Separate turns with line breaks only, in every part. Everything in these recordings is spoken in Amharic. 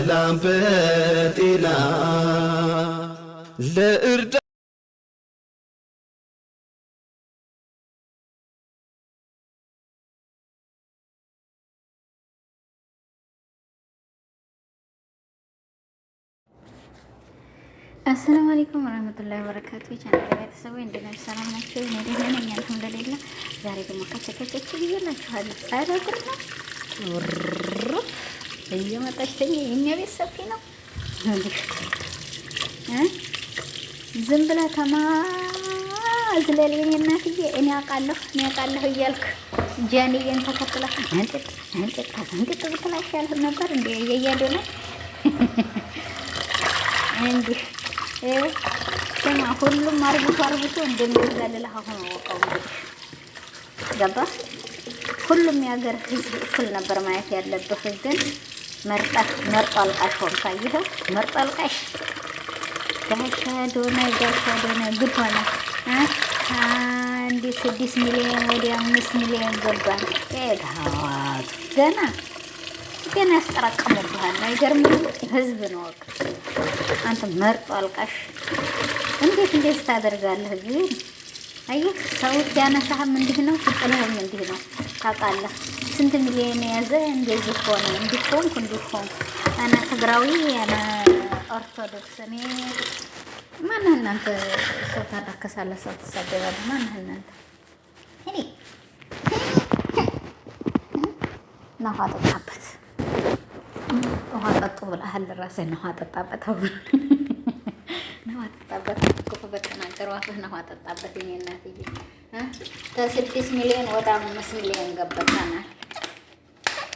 በሰላም በጤና ለእርዳ
አሰላሙ አለይኩም ወራህመቱላሂ ወበረካቱ። ቻናል ቤተሰቦች እንደምን ሰላም ናችሁ? እኔ ደህና ነኝ አልሐምዱሊላህ። ዛሬ ደግሞ ከቸከቸክ ብዬላችኋለሁ። ኧረ ጉድ ነው እየመጣች ተኛ። የእኛ ቤት ሰፊ ነው። ዝም ብላ ተማዝለልኝ እናትዬ። እኔ አውቃለሁ እያልክ ጃንዬን ተከትላ አንጥጥ ብትላ ይሻልህ ነበር እንደ እያያዶ ነው እንዲህ ስማ። ሁሉም አርብቶ እንደሚዘልልህ አሁን አወቀው። እንግዲህ ገባ። ሁሉም የሀገር ህዝብ እኩል ነበር ማየት ያለብህ። ግን መርጦ አልቃሽ ሆንክ። አየኸው? መርጦ አልቃሽ ጋሻዶነ ጉድ ሆነ። አንድ 6 ሚሊዮን ወደ 5 ሚሊዮን ገባን። ገና ያስጠራቀሙብሃል። አይገርምም? ህዝብ ነው ወቅ አንተ መርጦ አልቃሽ። እንዴት ታደርጋለህ? ግን አየህ፣ ሰው ያነሳህም እንዲህ ነው፣ ፍጥነህም እንዲህ ነው። ታውቃለህ ስንት ሚሊዮን የያዘ እንደዚህ ሆነ። እንዲሆንኩ አና ትግራዊ አና ኦርቶዶክስ። እኔ ማነህ እናንተ? ሰው ታዳከሳለህ፣ ሰው ትሳደባለህ። ማነህ እናንተ? እኔ ነው አጠጣበት ውሃ ጠጡ ብለሃል። ራስህ ነው አጠጣበት። አሁን ነው አጠጣበት። ክፉ በተናገረው አፍህ ነው አጠጣበት። የኔ እናትዬ ከ6 ሚሊዮን ወደ 5 ሚሊዮን ገበታናል።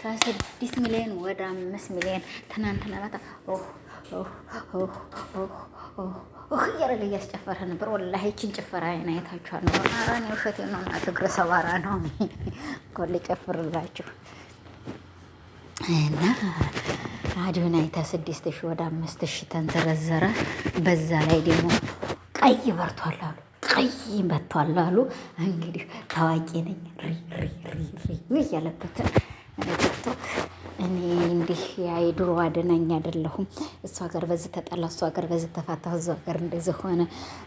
ከ6 ሚሊዮን ወደ 5 ሚሊዮን ትናንትና ማታ እያረገ እያስጨፈረ ነበር። ወላሂ ይህችን ጭፈራ አይታችኋል ነው? ኧረ እኔ ውሸቴን ነው። እናት እግረ ሰባራ ነው እኮ ልጨፍርላችሁ እና አዶናይ ከ6,000 ወደ 5,000 ተንዘረዘረ። በዛ ላይ ደግሞ ቀይ በርቷል አሉ። እንግዲህ ታዋቂ ነኝ ያለበት ቲክቶክ። እኔ እንዲህ የድሮ አድናኝ አይደለሁም። እሷ ጋር በዚህ ተጣላ፣ እሷ ጋር በዚህ ተፋታሁ፣ እሷ ጋር እንደዚህ ሆነ።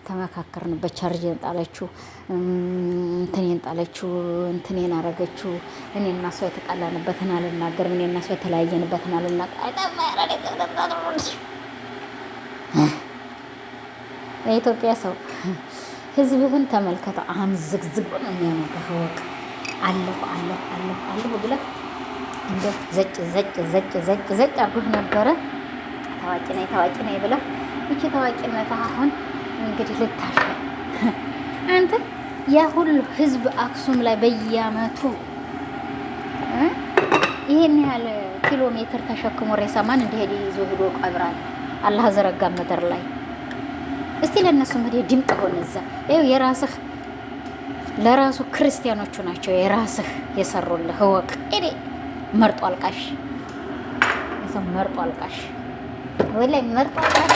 ተመካከርንበት። ቻርጅን ጣለችው፣ እንትኔን ጣለችው፣ እንትኔን አረገችው። እኔና እሷ የተጣላንበትን አልናገርም፣ እኔና እሷ የተለያየንበትን አልናገርም። የኢትዮጵያ ሰው ህዝብህን ተመልከተው። አሁን ዝግዝግ ነው የሚያመጣው። ወቅ አለሁ ብለህ እንደ ዘጭ አርጎህ ነበረ። ታዋቂ ነኝ ብለህ ይቺ ታዋቂነት አሁን እንግዲህ ልታሽ አንተ ያ ሁሉ ህዝብ አክሱም ላይ በየአመቱ ይሄን ያህል ኪሎ ሜትር ተሸክሞ ሬሳማን እንዲሄድ ይዞ ሄዶ ቀብራል። አላህ ዘረጋ ምድር ላይ። እስቲ ለነሱ ምድር ድምጥ ሆነ። እዛ ይኸው የራስህ ለራሱ ክርስቲያኖቹ ናቸው የራስህ የሰሩልህ። እወቅ። እኔ መርጦ አልቃሽ ወላሂ መርጦ አልቃሽ።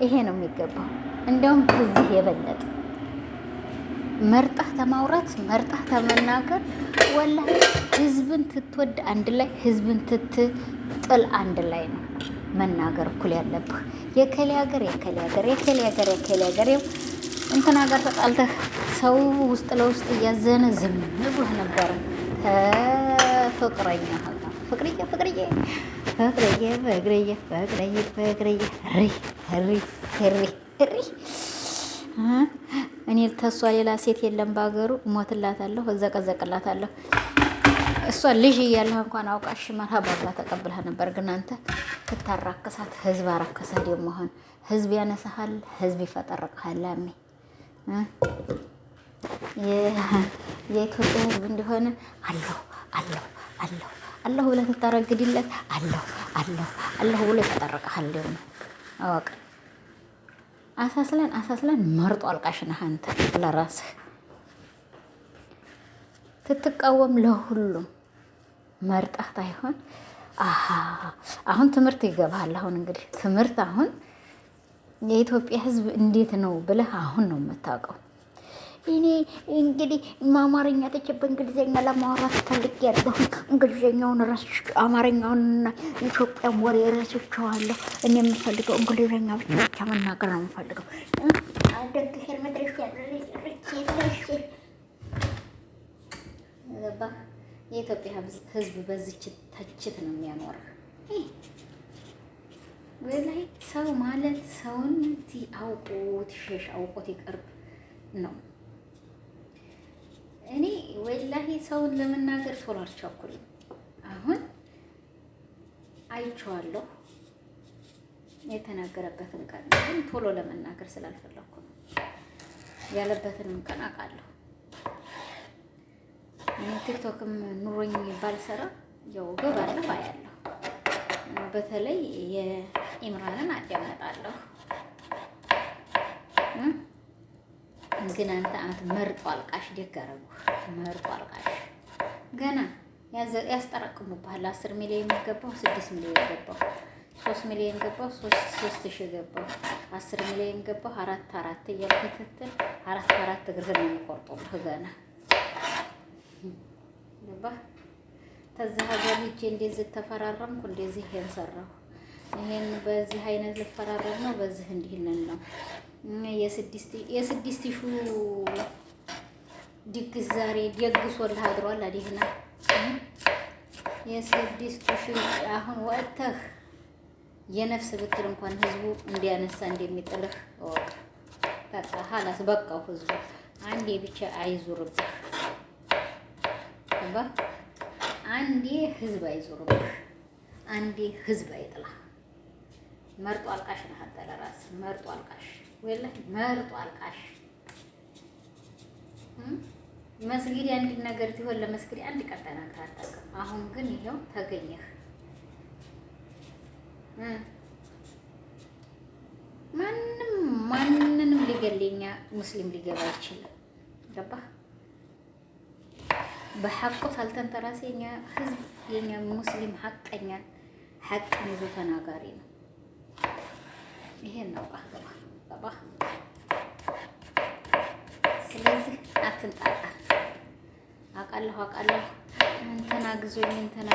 ይሄ ነው የሚገባው። እንደውም ከዚህ የበለጠ መርጣህ ተማውራት፣ መርጣህ ተመናገር። ወላሂ ህዝብን ትትወድ አንድ ላይ፣ ህዝብን ትጥል አንድ ላይ ነው መናገር እኩል ያለብህ። የከሌ ሀገር እንትና ጋር ተጣልተህ ሰው ውስጥ ለውስጥ እያዘነ ዝም ብሎህ ነበረ። ፍቅረኛ እኔ ተሷ ሌላ ሴት የለም በሀገሩ። እሞትላታለሁ፣ እዘቀዘቅላታለሁ። እሷ ልጅ እያለህ እንኳን አውቃሽ መርሃባ ብላ ተቀብለህ ነበር። ግን አንተ ትታራክሳት። ህዝብ አራከሰ። ደግሞ አሁን ህዝብ ያነሳሃል፣ ህዝብ ይፈጠርቅሃል። ላሜ የኢትዮጵያ ህዝብ እንደሆነ አለሁ ብለህ ትታረግድለት። አለሁ ብሎ ይፈጠርቅሃል። ደግሞ አወቅ። አሳስለን መርጦ አልቃሽ ነህ አንተ። ለራስህ ትትቃወም ለሁሉም መርጣህ ታይሆን። አሁን ትምህርት ይገባሃል። አሁን እንግዲህ ትምህርት የኢትዮጵያ ህዝብ እንዴት ነው ብለህ አሁን ነው የምታውቀው። እኔ እንግዲህ አማርኛ ተቼ በእንግሊዝኛ ለማውራት ፈልጌያለሁ። እንግሊዝኛውን ረስቼ አማርኛውንና ኢትዮጵያን ወሬ ረስቼዋለሁ። እኔ የምፈልገው እንግሊዝኛ ብቻ መናገር ነው የምፈልገው። አደግሄር መድረሻ የኢትዮጵያ ሕዝብ በዚች ተችት ነው የሚያኖርህ። ወላሂ ሰው ማለት ሰውን አውቆት ሸሽ አውቆት ይቀርብ ነው። እኔ ወላሂ ሰውን ለመናገር ቶሎ አልቻኩልም። አሁን አይቼዋለሁ የተናገረበትን ቀን ግን ቶሎ ለመናገር ስላልፈለኩ ነው። ያለበትንም ቀን አውቃለሁ። እኔ ቲክቶክም ኑሮኝ ባልሰራ ያው ገባለሁ አያለሁ። በተለይ የኢምራንን አዳምጣለሁ። ግን አንተ መርጦ አልቃሽ ደግ አደረጉህ። መርጦ አልቃሽ ገና ያስጠረቅሙብሃል። 10 ሚሊዮን ገባው፣ 6 ሚሊዮን ገባው፣ 3 ሚሊዮን ገባው፣ 3,000 ገባው፣ 10 ሚሊዮን ገባው፣ 4 እያልክ ትትል 4 እግርህን ነው የሚቆርጡልህ ገና ገባህ። ከዛ ሀገር ሂጄ እንደዚህ ተፈራረምኩ፣ እንደዚህ ይሄን ሰራሁ፣ ይሄን በዚህ አይነት ልፈራረም ነው፣ በዚህ እንዲህንን ነው። የስድስት ሺህ ድግስ ዛሬ ደግሶልህ አድሯል። አዲህና የ6,000 አሁን ወጥተህ የነፍስ ብትል እንኳን ህዝቡ እንዲያነሳ እንደሚጥልህ በቃ ሀላስ በቃው። ህዝቡ አንዴ ብቻ አይዙርብህ። አንዴ ህዝብ አይዞርብህ፣ አንዴ ህዝብ አይጥላህ። መርጦ አልቃሽ ነህ አንተ ለራስህ መርጦ አልቃሽ፣ ወላሂ መርጦ አልቃሽ። መስጊድ አንድ ነገር ሲሆን ለመስጊድ አንድ ቀን ተናግረህ አታውቅም። አሁን ግን ይኸው ተገኘህ። ማንንም ሊገለኛ ሙስሊም ሊገባ አይችልም። ገባህ? በሐቁ ሳልተንተራሴ የኛ ህዝብ የኛ ሙስሊም ሐቀኛ ሐቅን ይዞ ተናጋሪ ነው። ይሄን ነው ገባ። ስለዚህ አትንጣጣ። አውቃለሁ እንትና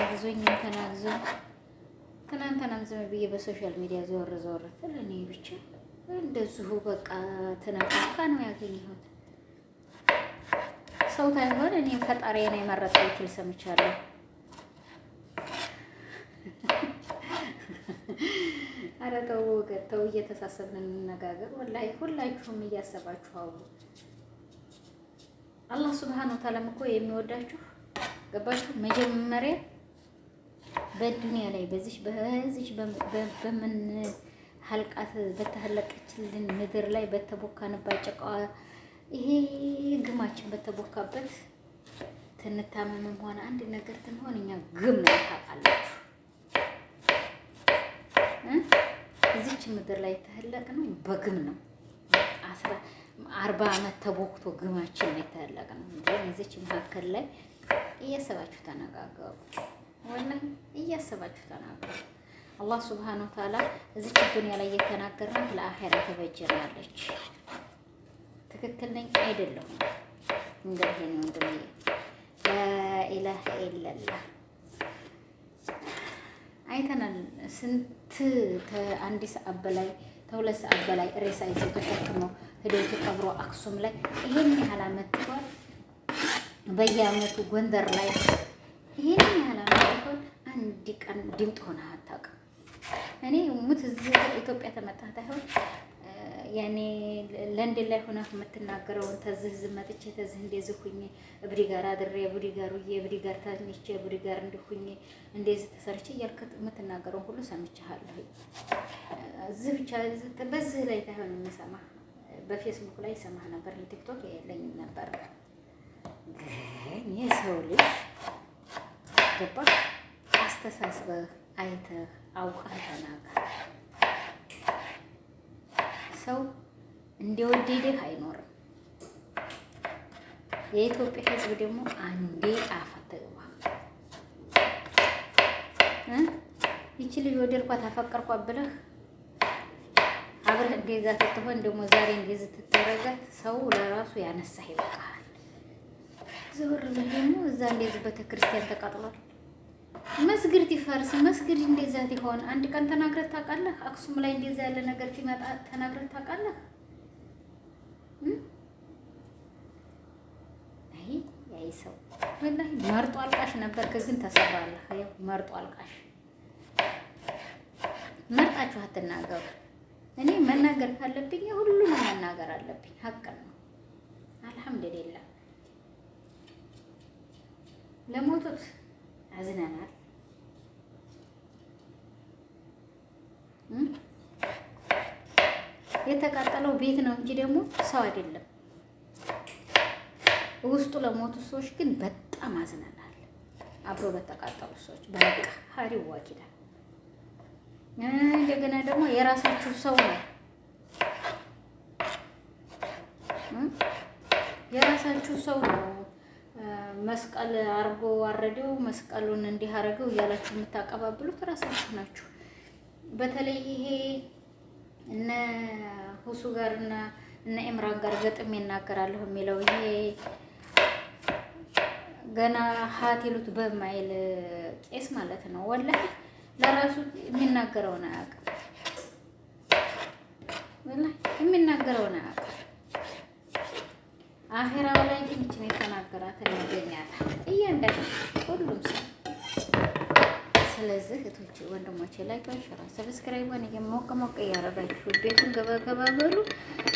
ግዞኝ ትናንትናም ዝም ብዬ በሶሻል ሚዲያ ዘወር ትል እኔ ብቻ እንደዚሁ በቃ ተነካካ ነው ያገኘሁት። ሰው ታይሆን እኔ ፈጣሪ ነው የመረጠው ይል ሰምቻለሁ። ኧረ ተው እየተሳሰብን እንነጋገር። ወላሂ ሁላችሁም እያሰባችሁ አውሩ። አላህ ሱብሃነሁ ወተዓላ እኮ የሚወዳችሁ ገባችሁ? መጀመሪያ በዱንያ ላይ በዚህ በምን ሀልቃት በተሀለቀችልን ምድር ላይ በተቦካንባት ጨቃዋ ይሄ ግማችን በተቦካበት ትንታመምም ሆነ አንድ ነገር ትንሆን እኛ ግም ነው ታውቃላችሁ። እዚች ምድር ላይ የተህለቅ ነው በግም ነው። 40 ዓመት ተቦክቶ ግማችን ነው የተህለቅ ነው። ግን እዚች መካከል ላይ እያሰባችሁ ተነጋገሩ። ወላሂ እያሰባችሁ ተናገሩ። አላህ ሱብሃነሁ ወተዓላ እዚች ዱንያ ላይ የተናገርናት ለአኺራ ተበጀናለች። ትክክል ነኝ አይደለም? እንደዚህ ነው እንደዚህ ላኢላሀ ኢለላህ አይተናል። ስንት ከአንድ ሰዓት በላይ ከ2 ሰዓት በላይ ሬሳ ይዘው ተሸክመው ሄደው ተቀብሮ አክሱም ላይ ይሄን ያህል ዓመት ተቆል። በየዓመቱ ጎንደር ላይ ይሄን ያህል ዓመት ተቆል። አንድ ቀን ድምጥ ሆነ አታውቅም። እኔ ሙት እዚህ ኢትዮጵያ ተመጣጣ አይሆን ያኔ ለንደን ላይ ሆነ የምትናገረውን ተዝህ ዝመጥቼ ተዝህ እንደዚህ ሁኜ እብዲ ጋር አድሬ እብዲ ጋር ውዬ እብዲ ጋር ታንቼ እብዲ ጋር እንድሁኜ እንደዚህ ተሰርቼ እያልክ የምትናገረውን ሁሉ ሰምቻለሁ። እዚህ ብቻ በዚህ ላይ ታይሆን የምሰማ በፌስቡክ ላይ ሰማህ ነበር። ቲክቶክ የለኝም ነበር። ግን የሰው ልጅ ገባ አስተሳስበህ አይተህ አውቀህ ተናገር። ሰው እንደወደደህ አይኖርም። የኢትዮጵያ ሕዝብ ደግሞ አንዴ አፋት ተግባ ይቺ ልጅ ወደድኳት አፈቀርኳት ብለህ አብረህ እንደዛ ትትሆን ደግሞ ዛሬ እንደዚህ ትተረጋት ሰው ለራሱ ያነሳህ ይበቃል። ዘወር ብለህ ደግሞ እዛ እንደዚህ ቤተክርስቲያን ተቃጥሏል። መስጊድ ይፈርስ መስጊድ እንደዛ ይሆን አንድ ቀን ተናግረህ ታውቃለህ? አክሱም ላይ እንደዛ ያለ ነገር ሲመጣ ተናግረህ ታውቃለህ? አይ ሰው ወላሂ መርጦ አልቃሽ ነበርክ፣ ግን ተሰራለህ። አይ መርጦ አልቃሽ መርጣችሁ አትናገሩ። እኔ መናገር ካለብኝ ሁሉንም መናገር አለብኝ። ሀቅ ነው። አልሐምዱሊላህ ለሞቱት አዝነናል። የተቃጠለው ቤት ነው እንጂ ደግሞ ሰው አይደለም። ውስጡ ለሞቱ ሰዎች ግን በጣም አዝነናል። አብሮ ለተቃጠሉ ሰዎች በቃ ሀሪው ዋኪዳ እንደገና ደግሞ የራሳችሁ ሰው ነው የራሳችሁ ሰው ነው መስቀል አርጎ አረደው መስቀሉን እንዲህ አረገው እያላችሁ የምታቀባብሉት ራሳችሁ ናችሁ። በተለይ ይሄ እነ ሁሱ ጋር እና እነ ኢምራን ጋር ገጥም ይናገራለሁ የሚለው ይሄ ገና ሀቲሉት በማይል ቄስ ማለት ነው። ወላሂ ለራሱ የሚናገረውን አያውቅም። ወላሂ የሚናገረውን አያውቅም። አኺራው ላይ ግን እችን የተናገራትን ያገኛታል እያንዳንዱ ሁሉም ሰው። ስለዚህ እህቶቼ ወንድሞቼ ላይክ ሸራ ሰብስክራይብ ሞቅ ሞቅ እያደረጋችሁ ቤቱን ገባ ገባ በሉ።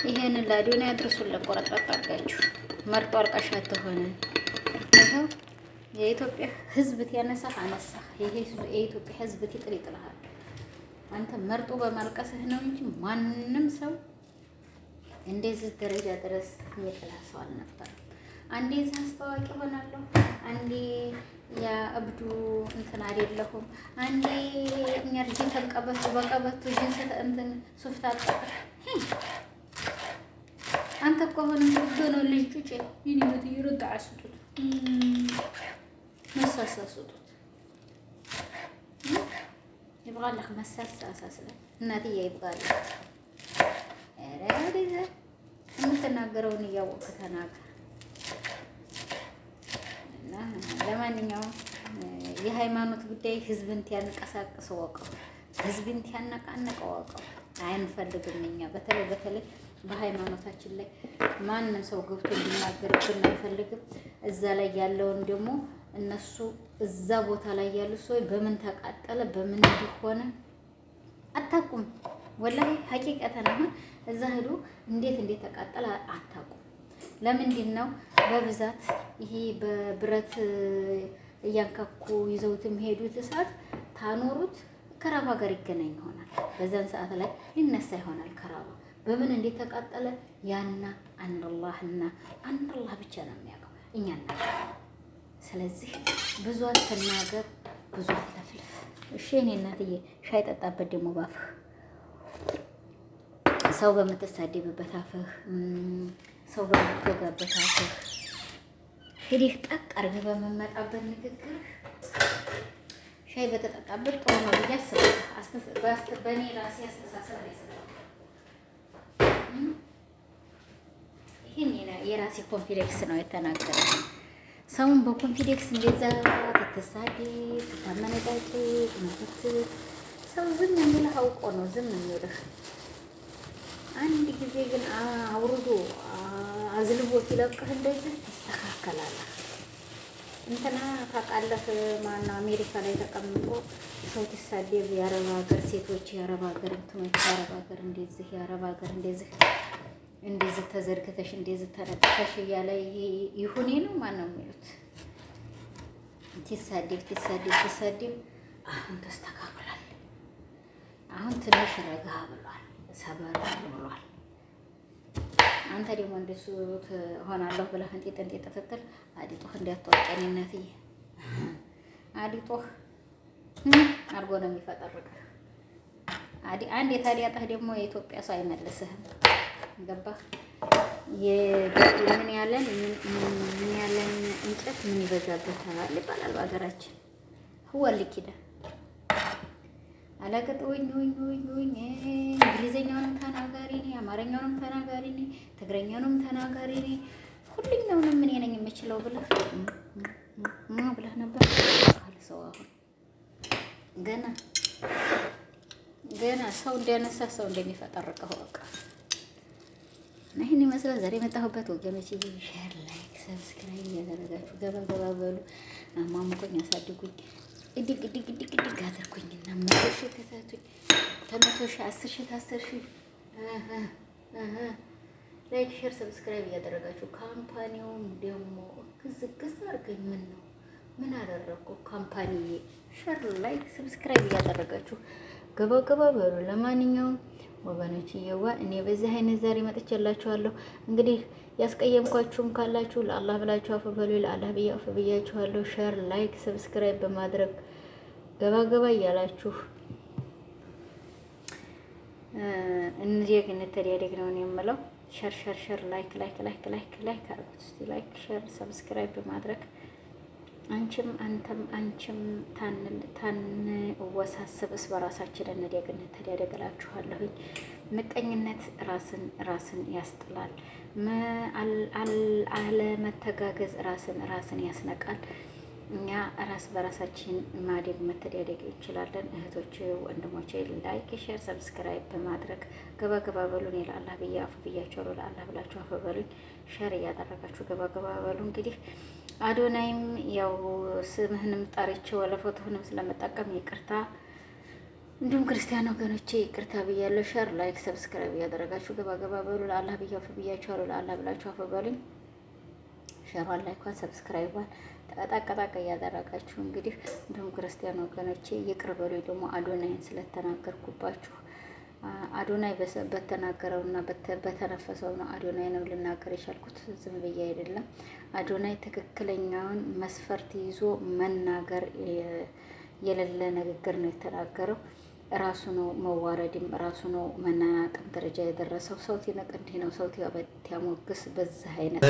ይሄንን ላዲዮን ያድርሱን ለቆረጣጣ አድርጋችሁ መርጦ አልቃሽ አትሆን። ይኸው የኢትዮጵያ ሕዝብ ያነሳ አነሳ። ይሄ የኢትዮጵያ ሕዝብ ይጥል ይጥልሃል። አንተ መርጦ በማልቀስህ ነው እንጂ ማንም ሰው እንደዚህ ደረጃ ድረስ የሚጥላ ሰው አልነበረም። አንዴ አስተዋቂ ሆናለሁ፣ አንዴ ያ እብዱ እንትን አይደለሁም፣ አንዴ እኛ ልጅ ተቀበቱ በቀበቱ ጅንስ እንትን ሱፍታ አጣጣ አንተ እኮ አሁን ገና ልጅ ጩጬ ይኒመት ይረዳ አስጡት መሳሳሱት ይብቃልህ መሳሳሳስለ እናትዬ ይብቃልህ። ወደዛ የምትናገረውን እያወቅህ ተናገር። እና ለማንኛውም የሃይማኖት ጉዳይ ህዝብን ያንቀሳቅስ ወቀው፣ ህዝብን ያነቃነቀ ወቀው። አይንፈልግም እኛ በተለይ በሃይማኖታችን ላይ ማንም ሰው ገብቶ እንዲናገርብን አንፈልግም። እዛ ላይ ያለውን ደግሞ እነሱ እዛ ቦታ ላይ ያሉ ሰዎች በምን ተቃጠለ በምን እንዲሆነ አታውቁም። ወላሂ ሀቂቀተን አሁን እዛ ሄዶ እንዴት ተቃጠለ አታውቁም። ለምንድን ነው በብዛት ይሄ በብረት እያንካኩ ይዘውት የሚሄዱት እሳት ታኖሩት ከራባ ጋር ይገናኝ ይሆናል። በዛን ሰዓት ላይ ሊነሳ ይሆናል ከራባ በምን እንዴት ተቃጠለ ያና አንላህና አንላህ ብቻ ነው የሚያውቀው፣ እኛ እናውቃለን። ስለዚህ ብዙ አትናገር፣ ብዙ አትለፍልፍ። እሺ እኔ እናትዬ ሻይ ጠጣበት ደግሞ ባፍህ ሰው በምትሳደብበት አፍህ ሰው በምትወጋበት አፍህ ሂደህ ጠቅ አድርገህ በመመጣበት ንግግር ሻይ በተጠጣበት ጥሩ ነው ብዬ አስባለሁ። በእኔ ራሴ አስተሳሰብ ላይ ይሄን የራሴ ኮንፊደንስ ነው የተናገረው። ሰውን በኮንፊደንስ እንደዛ ትተሳደብ ትታመነጫጭ ሰው ዝም የሚልህ አውቆ ነው ዝም የሚልህ። አንድ ጊዜ ግን አውርዶ አዝልቦ ሲለቅህ እንደዚህ ትስተካከላለህ። እንትና ታውቃለህ ማነው አሜሪካ ላይ ተቀምጦ ሰው ሲሳደብ የአረብ ሀገር ሴቶች የአረብ ሀገር እንትኖች የአረብ ሀገር እንደዚህ የአረብ ሀገር እንደዚህ ተዘርግተሽ እንደዚህ ተነጥፈሽ እያለ ይሄ ይሁኔ ነው ማነው የሚሉት ትሳደብ አሁን ተስተካክሏል። አሁን ትንሽ ረጋ ብሏል፣ ሰበር ብሏል። አንተ ደግሞ እንደሱ ሆናለሁ ብለህ እንጤጥ ተተተል አዲጦህ እንዲያተወቀኝ እናትዬ አዲጦህ አርጎ ነው የሚፈጠርህ። አንድ የታዲያጣህ ደግሞ የኢትዮጵያ ሰው አይመልስህም። ገባህ? ምን ያለን እንጨት ምን ይበዛበታል ይባላል በሀገራችን። ህዋልክ ሂደ አላገጥ ወኝ እንግሊዘኛውንም ተናገር አማርኛውንም ተናጋሪ ነኝ፣ ትግረኛውንም ተናጋሪ ነኝ፣ ሁሉኛውንም እኔ ነኝ የምችለው ብለህ ነበር ሰው አሁን ገና ሰው እንዲያነሳ ሰው እንደሚፈጠርቀው በቃ እና ይህን ይመስላል ዛሬ የመጣሁበት ወገኖች። ሼር፣ ላይክ፣ ሰብስክራይብ እያደረጋችሁ ገባ በሉ። አሟሙቆኝ አሳድጉኝ፣ እድግ አድርጉኝና 100 ሺህ ክተቱኝ። 100 ሺህ 10 ሺህ 10 ሺህ ላይክ፣ ሼር፣ ሰብስክራይብ እያደረጋችሁ ካምፓኒውም ደግሞ ግዝ አድርገኝ። ምን አደረኩ? ካምፓኒዬ ሼር፣ ላይክ፣ ሰብስክራይብ እያደረጋችሁ ገባ በሉ። ለማንኛውም ወገኖች እኔ በዚህ አይነት ዛሬ መጥቼላችኋለሁ። እንግዲህ ያስቀየምኳችሁም ካላችሁ ለአላህ ብላችሁ አፍ በሉ። ለአላህ ብዬ አፍ ብያችኋለሁ። ሼር፣ ላይክ፣ ሰብስክራይብ በማድረግ ገባ እያላችሁ እንተዳደግ ነው የምለው። ሸር ላይክ አድርጉት እስቲ። ላይክ፣ ሼር፣ ሰብስክራይብ በማድረግ አንቺም ታንወሳሰብስ በራሳችን እንተዳደግ እላችኋለሁኝ። ምቀኝነት ራስን ያስጥላል። አለመተጋገዝ ራስን ያስነቃል። እኛ ራስ በራሳችን ማደግ መተዳደግ እንችላለን። እህቶች ወንድሞቼ ላይክ ሼር ሰብስክራይብ በማድረግ ገባ በሉን። ለአላህ ብዬ አፍ ብያችኋለሁ። ለአላህ ብላችሁ አፍ በሉኝ። ሼር እያደረጋችሁ ገባ በሉ። እንግዲህ አዶናይም ያው ስምህንም ጠርቼው ለፎቶህንም ስለመጠቀም ይቅርታ፣ እንዲሁም ክርስቲያን ወገኖቼ ይቅርታ ብያለሁ። ሼር ላይክ ሰብስክራይብ እያደረጋችሁ ገባ በሉ። ለአላህ ብዬ አፍ ብያችኋለሁ። ለአላህ ብላችሁ አፍ በሉኝ። ሸሯን ላይኳን ሰብስክራይቧን ጠቃ እያደረጋችሁ እንግዲህ እንዲሁም ክርስቲያን ወገኖቼ ይቅር በሉኝ። ደግሞ አዶናይን ስለተናገርኩባችሁ አዶናይ በተናገረውና በተነፈሰው ነው አዶናይንም ልናገር የቻልኩት፣ ዝም ብዬ አይደለም። አዶናይ ትክክለኛውን መስፈርት ይዞ መናገር የሌለ ንግግር ነው የተናገረው። ራሱ ነው መዋረድም ራሱ ነው መናናቅም ደረጃ የደረሰው። ሰው ሲነቅ እንዲህ ነው፣ ሰው ሲያሞግስ በዚህ አይነት